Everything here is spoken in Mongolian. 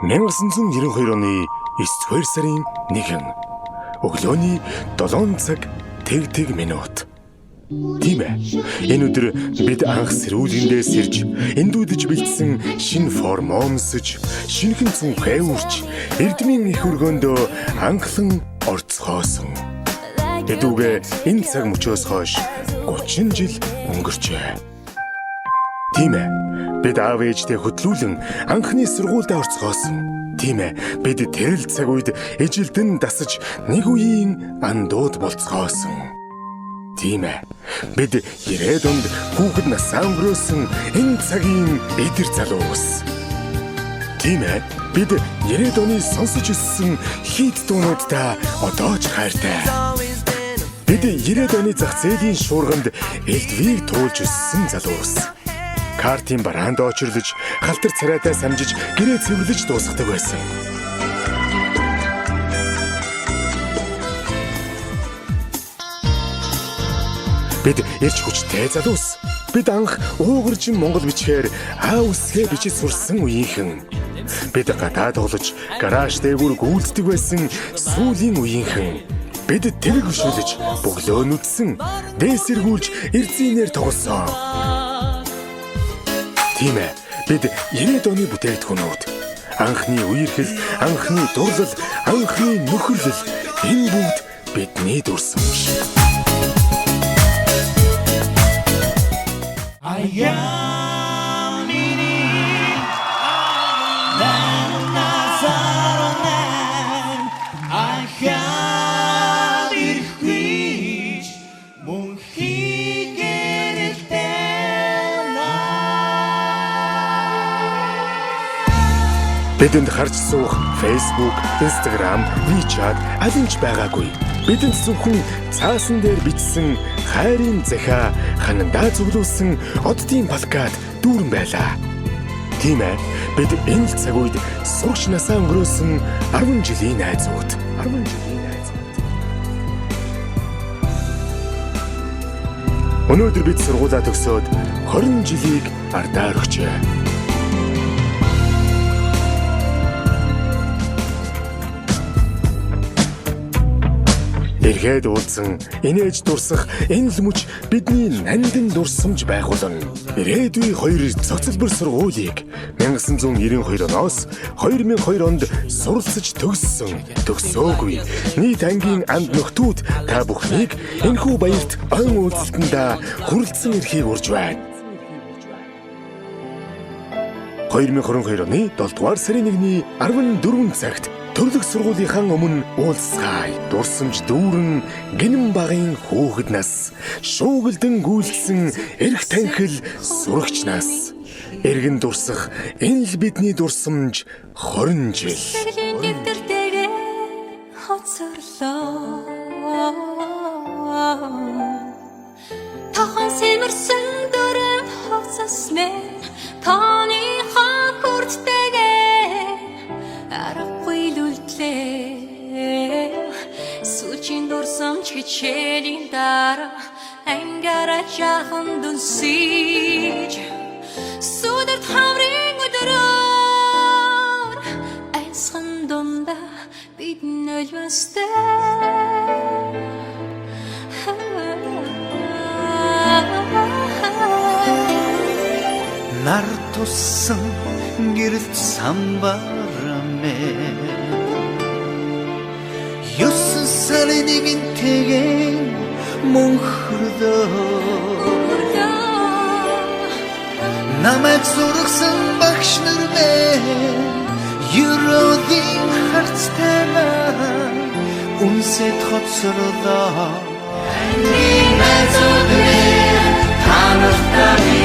1992 оны 9-р сарын 1 өглөөний 7 цаг тэг минут. Тийм ээ. Энэ өдөр бид анх сэрүүлгэндээс ирж, эндүүдэж бэлдсэн шинэ форм өмсөж, шинэхэн цүнхээ үрж, эрдмийн их өргөөндөө анхлан орцгоосон. Эдүүгээ энэ цаг мөчөөс хойш 30 жил өнгөрчээ. Тийм ээ. Бид аав ээжтэй хөтлүүлэн анхны сургуульд орцгоосон. Тийм ээ. Бид тэрэл цаг үед эжилдэн дасаж нэг үеийн андууд болцгоосон. Тийм ээ. Бид 90-ад онд хүүхэд насаа өнгөрөөсөн энэ цагийн эдэр залуус. Тийм ээ. Бид 90-ад оны сонсож өссөн хит дуунуудтай одоо ч хайртай. Бид 90-ад оны зах зээлийн шуурганд элдвийг туулж өссөн залуус. Картын бараанд очирлож, халтар царайтай самжиж, гэрээ цэвэрлэж дуусгадаг байсан. Бид эрч хүчтэй залуус. Бид анх уугаржин Монгол бичгээр аа үсгээ бичиж сурсан үеийнхэн. Бид гадаад тоглож, гараж дээгүүр гүйцэтгэг байсан сүүлийн үеийнхэн. Бид тэрэг хөшөөлөж, бөглөө нүдсэн, дээсэргүүлж, эрзийнээр тоглосон. Тийм ээ. Бид 90-ад оны бүтээгдэхүүнүүд, анхны үерхэл, анхны дурлал, анхны нөхөрлөл энэ бүгд бидний дурсамж. Бидэнд харж суух Facebook, Instagram, WeChat аль ч байгаагүй. Бидэнд зөвхөн цаасан дээр бичсэн хайрын захиа ханандаа зөвлөсөн оддын плакат дүүрэн байлаа. Тийм ээ. Бид энэ цаг үед сурагч насаа өнгөрөөсөн 10 жилийн найзууд. Өнөөдөр бид сургуулаа төгсөөд 20 жилийг ардаар өгчээ. Эргээд уулзсан, инээж дурсах энэ л мөч бидний нандин дурсамж байгуулна. Ирээдүйн хоёр цоцлбор сургуулийг 1992 оноос 2002 онд суралцж төгссөөгүй. Нийт ангийн анд нөхдүүд та бүхнийг энэхүү баярт ойн уулзалтанда хүрэлцэн эрхийг урьж байна. 2022 оны 7 дугаар сарын 1-ний 14 цагт төрлөх сургуулийнхаа өмнө уулзцай. Дурсамж дүүрэн гинэн багын хүүхэд нас, шуугилдан гүйлсэн эрх танхил сурагч нас. Эргэн дурсах энэ л бидний дурсамж 20 жил. Тахан сэмэрсэн дөрөв хоцос мэн таны Сүүлийн дурсамж хичээлийн дараа ангаараа жаахан дүнсэж сүдэрт хамрын өдрөөр айсхан дундаа бид нөлөөстэй нар туссан гэрэлт самбарамэ Юусэн сарынын тэгэн мөнхөрдөө намайг сургасан багш нар минь юродын харцтайгаа үнсэт хоцролоо Ангийн мэзүүд минь танартай